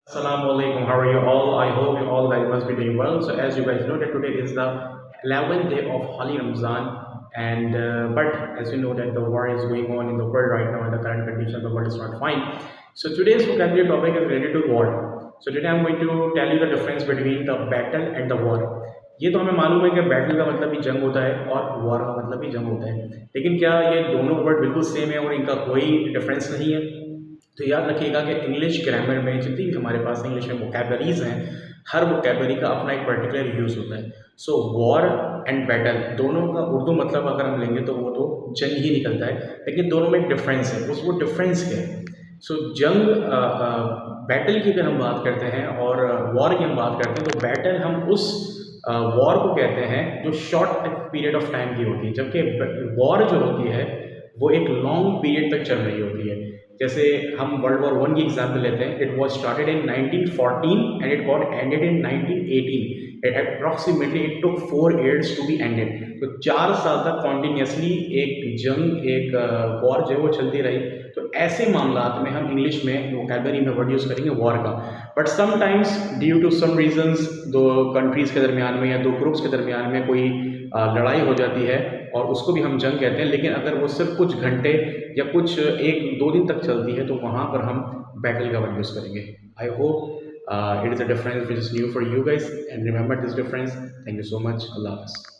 Assalamualaikum. How are you all? I hope you all guys must be doing well. So as you guys know that today is the 11th day of Holy Ramzan, and but as you know that the war is going on in the world right now, and the current condition of the world is not fine. So today's vocabulary topic is related to war. So today I'm going to tell you the difference between the battle and the war. ये तो हमें मालूम है कि battle का मतलब भी जंग होता है और वॉर का मतलब भी जंग होता है, लेकिन क्या ये दोनों वर्ड बिल्कुल सेम है और इनका कोई डिफरेंस नहीं है? तो याद रखिएगा कि इंग्लिश ग्रामर में जितनी भी हमारे पास इंग्लिश में वोकेबलरीज हैं, हर वोकेबलरी का अपना एक पर्टिकुलर यूज़ होता है। सो वॉर एंड बैटल दोनों का उर्दू मतलब अगर हम लेंगे तो वो तो जंग ही निकलता है, लेकिन दोनों में एक डिफरेंस है। उस वो डिफरेंस क्या है? सो जंग बैटल की अगर हम बात करते हैं और वॉर की हम बात करते हैं, तो बैटल हम उस वॉर को कहते हैं जो शॉर्ट पीरियड ऑफ टाइम की होती है, जबकि वॉर जो होती है वो एक लॉन्ग पीरियड तक चल रही होती है। जैसे हम वर्ल्ड वॉर वन की एग्जाम्पल लेते हैं, it was started in 1914 and it got ended in 1918। It approximately it took 4 years to be ended. तो 4 साल तक कॉन्टीन्यूसली एक जंग, एक वॉर जो है वो चलती रही। तो ऐसे मामलात में हम इंग्लिश में वोकैबलरी में वर्ड यूज़ करेंगे वॉर का। But sometimes due to some reasons दो कंट्रीज़ के दरमियान में या दो ग्रुप्स के दरमियान में कोई लड़ाई हो जाती है और उसको भी हम जंग कहते हैं, लेकिन अगर वो सिर्फ कुछ घंटे या कुछ 1-2 दिन तक चलती है तो वहाँ पर हम बैटल का वर्ड यूज़ करेंगे। I hope it is a difference which is new for you guys, and remember this difference. Thank you so much. अल्लाह हाफ़िज़।